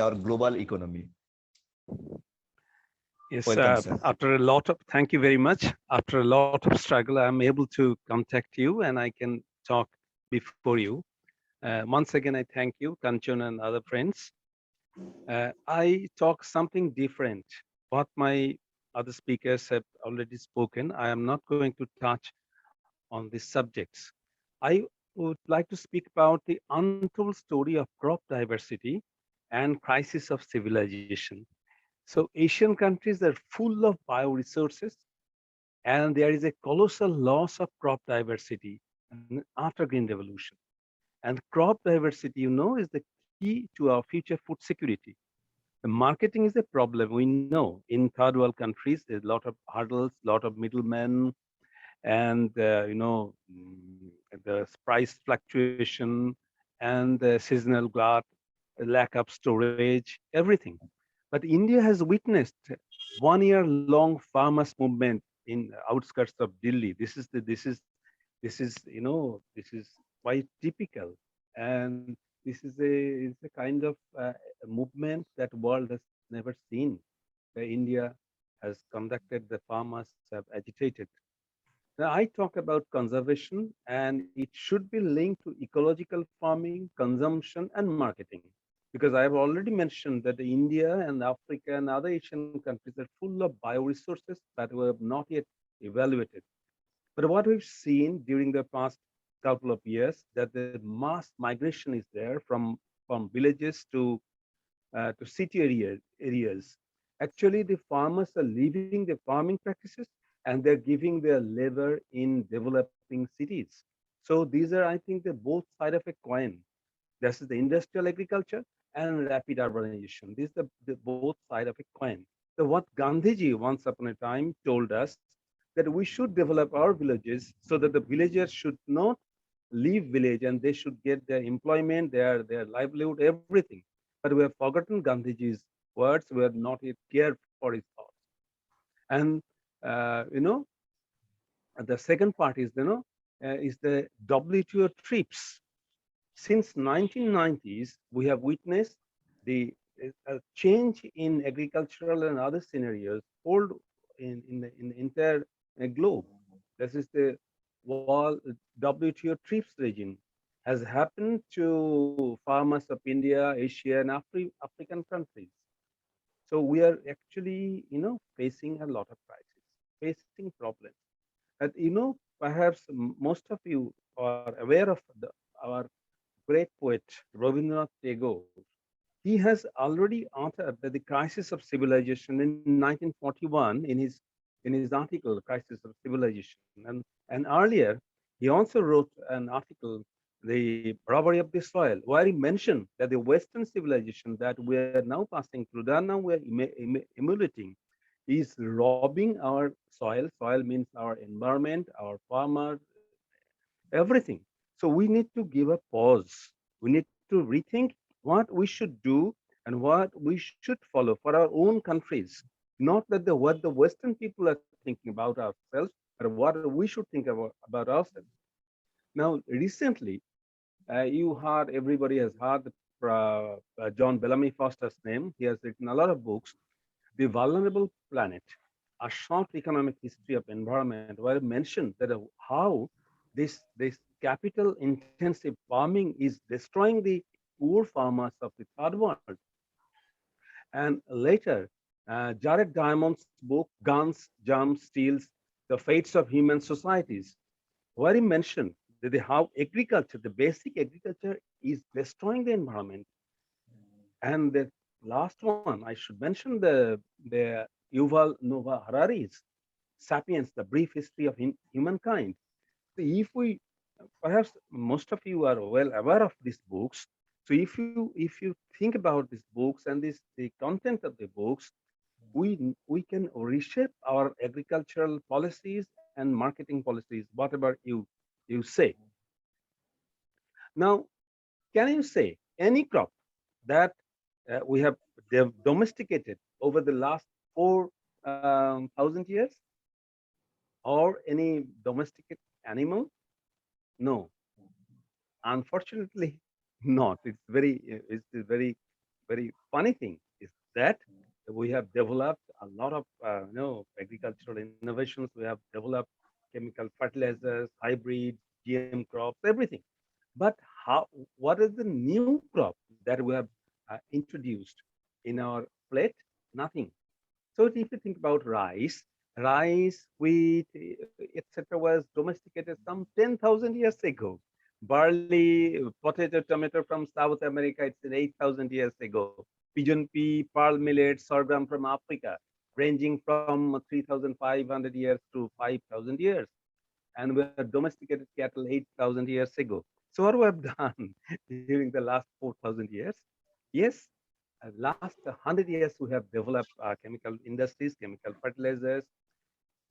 our global economy. Yes, Welcome, sir. thank you very much. After a lot of struggle, I'm able to contact you and I can talk before you. Once again, I thank you, Kanchan and other friends. I talk something different. What my other speakers have already spoken, I am not going to touch on these subjects. I would like to speak about the untold story of crop diversity and crisis of civilization. So Asian countries are full of bioresources and there is a colossal loss of crop diversity after Green Revolution. And crop diversity, is the key to our future food security. The marketing is a problem. We know in third world countries, there's a lot of hurdles, a lot of middlemen, and the price fluctuation and the seasonal glut, the lack of storage, everything. But India has witnessed 1 year long farmers movement in outskirts of Delhi. This is quite typical, and this is a kind of movement that world has never seen. India has conducted, the farmers have agitated. Now, I talk about conservation, and it should be linked to ecological farming, consumption, and marketing. Because I have already mentioned that India and Africa and other Asian countries are full of bioresources that we have not yet evaluated. But what we've seen during the past couple of years, that the mass migration is there from villages to city areas. Actually, the farmers are leaving their farming practices and they're giving their labor in developing cities. So these are, I think, the both side of a coin. This is the industrial agriculture and rapid urbanization. These are the both side of a coin. So what Gandhiji once upon a time told us that we should develop our villages so that the villagers should not leave village and they should get their employment, their livelihood, everything. But we have forgotten Gandhiji's words. We have not yet cared for his thoughts. And uh, you know, the second part is the WTO trips. Since 1990s, we have witnessed the change in agricultural and other scenarios hold in the entire globe. This is the wall WTO trips regime has happened to farmers of India, Asia, and African countries. So we are actually, facing a lot of crisis, facing problems. And perhaps most of you are aware of our great poet Rabindranath Tagore. He has already authored the crisis of civilization in 1941 in his article Crisis of Civilization. And earlier, he also wrote an article, The Robbery of the Soil, where he mentioned that the Western civilization that we are now passing through, that now we are emulating, is robbing our soil. Soil means our environment, our farmers, everything. So we need to give a pause. We need to rethink what we should do and what we should follow for our own countries. Not that what the Western people are thinking about ourselves, but what we should think about ourselves. Now, recently, everybody has heard John Bellamy Foster's name. He has written a lot of books. The Vulnerable Planet, a short economic history of environment, where it mentioned that how this capital intensive farming is destroying the poor farmers of the third world. And later, Jared Diamond's book, Guns, Germs, Steals, The Fates of Human Societies, where he mentioned that how agriculture, the basic agriculture, is destroying the environment. And the last one, I should mention the Yuval Noah Harari's *Sapiens: The Brief History of Humankind*. So if we, perhaps most of you are well aware of these books. So if you think about these books and the content of the books, we can reshape our agricultural policies and marketing policies, whatever you say. Now, can you say any crop that we have domesticated over the last 4,000 years, or any domesticated animal? No, unfortunately, not. It's very very funny thing is that we have developed a lot of agricultural innovations. We have developed chemical fertilizers, hybrids, GM crops, everything. But how? What is the new crop that we have introduced in our plate? Nothing. So if you think about rice, wheat, etc., was domesticated some 10,000 years ago. Barley, potato, tomato from South America, it's in 8,000 years ago. Pigeon pea, pearl millet, sorghum from Africa, ranging from 3,500 years to 5,000 years. And we have domesticated cattle 8,000 years ago. So what we have done during the last 4,000 years? Yes, last 100 years we have developed chemical industries, chemical fertilizers,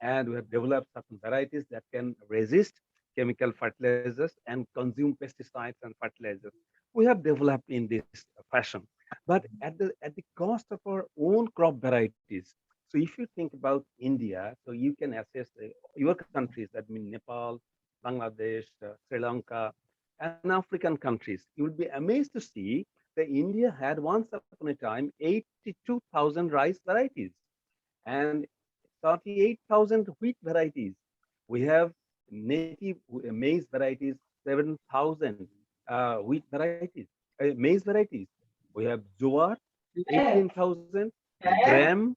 and we have developed certain varieties that can resist chemical fertilizers and consume pesticides and fertilizers. We have developed in this fashion, but at the cost of our own crop varieties. So if you think about India, so you can assess your countries, that mean Nepal, Bangladesh, Sri Lanka, and African countries. You will be amazed to see that India had once upon a time 82,000 rice varieties and 38,000 wheat varieties. We have native maize varieties, 7,000 wheat varieties, maize varieties. We have Jowar, 18,000, Gram,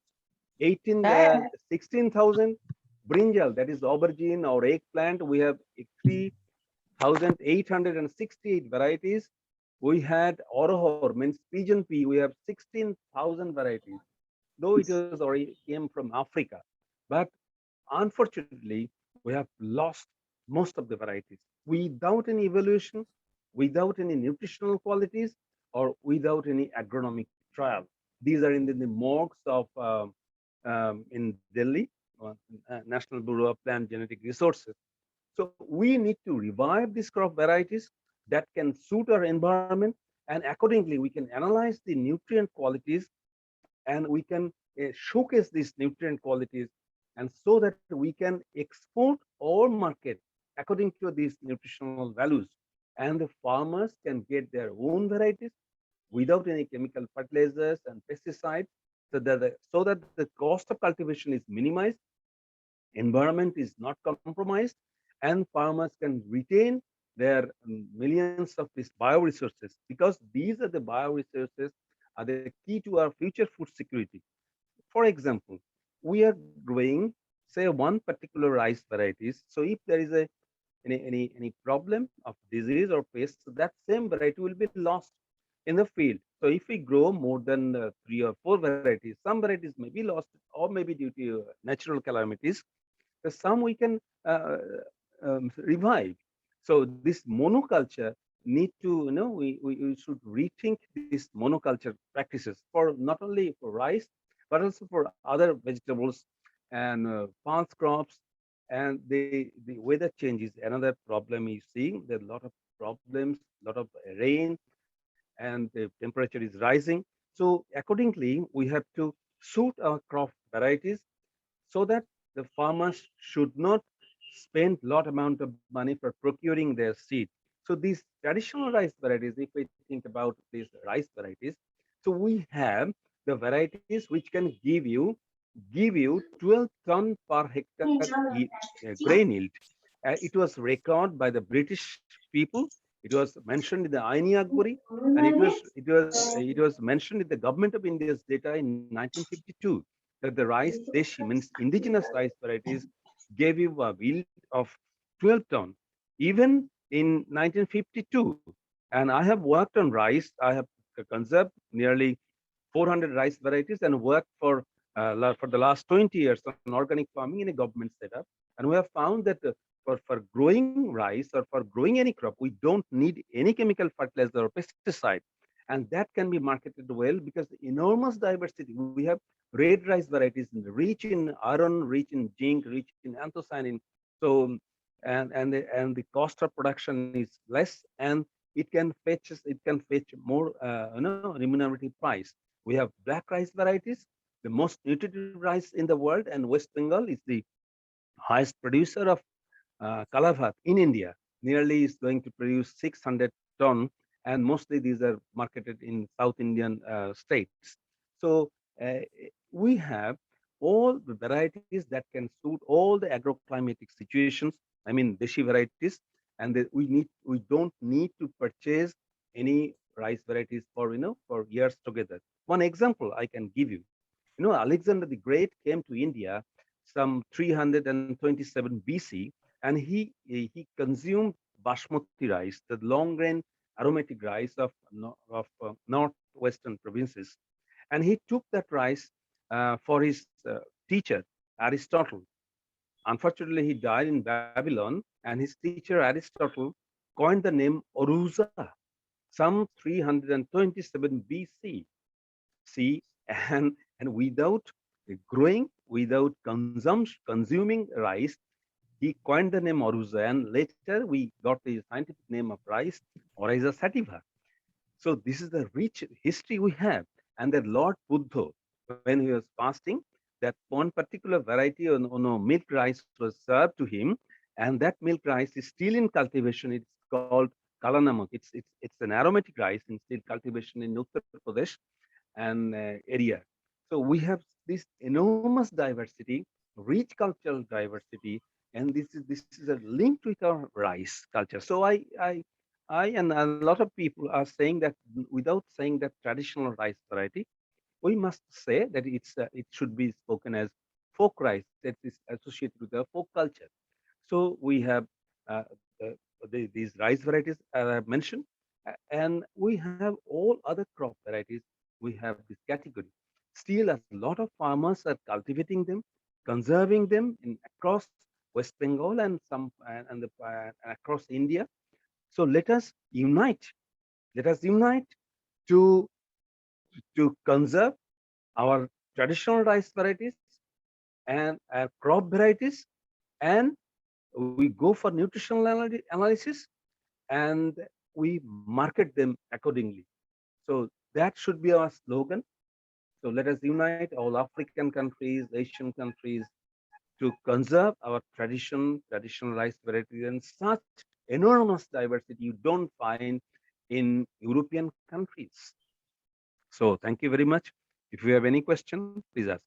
16,000, Brinjal, that is aubergine or eggplant. We have 3,868 varieties. We had Orohor, means pigeon pea. We have 16,000 varieties, though it was already came from Africa. But unfortunately, we have lost most of the varieties without any evolution, without any nutritional qualities, or without any agronomic trial. These are in the morgues of in Delhi, National Bureau of Plant Genetic Resources. So we need to revive these crop varieties that can suit our environment, and accordingly, we can analyze the nutrient qualities and we can showcase these nutrient qualities, and so that we can export or market according to these nutritional values, and the farmers can get their own varieties without any chemical fertilizers and pesticides, so that the cost of cultivation is minimized, environment is not compromised, and farmers can retain their millions of these bioresources, because these are the bioresources are the key to our future food security. For example, we are growing, say, one particular rice varieties. So if there is any problem of disease or pest, so that same variety will be lost in the field. So if we grow more than 3 or 4 varieties, some varieties may be lost, or maybe due to natural calamities. Some we can revive. So this monoculture need to, we should rethink these monoculture practices for not only for rice, but also for other vegetables and pulse crops. And the weather change is another problem you see. There are a lot of problems, a lot of rain, and the temperature is rising. So accordingly, we have to suit our crop varieties, so that the farmers should not spend lot amount of money for procuring their seed. So these traditional rice varieties, if we think about these rice varieties, so we have the varieties which can give you 12 ton per hectare grain yield. It was recorded by the British people. It was mentioned in the Aini Akbari, and it was mentioned in the government of India's data in 1952, that the rice deshi, means indigenous rice varieties, gave you a yield of 12 ton, even in 1952. And I have worked on rice. I have conserved nearly 400 rice varieties and worked for the last 20 years on organic farming in a government setup. And we have found that for growing rice or for growing any crop, we don't need any chemical fertilizer or pesticide. And that can be marketed well because enormous diversity. We have red rice varieties rich in iron, rich in zinc, rich in anthocyanin. So, and the cost of production is less, and it can fetch more remunerative price. We have black rice varieties, the most nutritive rice in the world, and West Bengal is the highest producer of kalabhat in India. Nearly is going to produce 600 ton, and mostly these are marketed in South Indian states. So uh, we have all the varieties that can suit all the agroclimatic situations. I mean, deshi varieties, and we don't need to purchase any rice varieties for for years together. One example I can give you. Alexander the Great came to India some 327 BC, and he consumed basmati rice, the long grain aromatic rice of northwestern provinces, and he took that rice for his teacher Aristotle. Unfortunately, he died in Babylon, and his teacher Aristotle coined the name Oruza some 327 BC. See, and without growing, without consuming rice, he coined the name Oruza, and later we got the scientific name of rice, Oryza sativa. So this is the rich history we have. And that Lord Buddha, when he was fasting, that one particular variety on milk rice was served to him, and that milk rice is still in cultivation. It's called kalanamak. It's an aromatic rice in still cultivation in Uttar Pradesh and area. So we have this enormous diversity, rich cultural diversity, and this is a link with our rice culture. So I and a lot of people are saying that without saying that traditional rice variety, we must say that it should be spoken as folk rice that is associated with the folk culture. So we have uh, these rice varieties as I have mentioned, and we have all other crop varieties. We have this category. Still, a lot of farmers are cultivating them, conserving them in across West Bengal and across India. So let us unite. Let us unite to conserve our traditional rice varieties and crop varieties, and we go for nutritional analysis, and we market them accordingly. So that should be our slogan. So let us unite all African countries, Asian countries, to conserve our traditional rice varieties, and such enormous diversity you don't find in European countries. So thank you very much. If you have any question, please ask.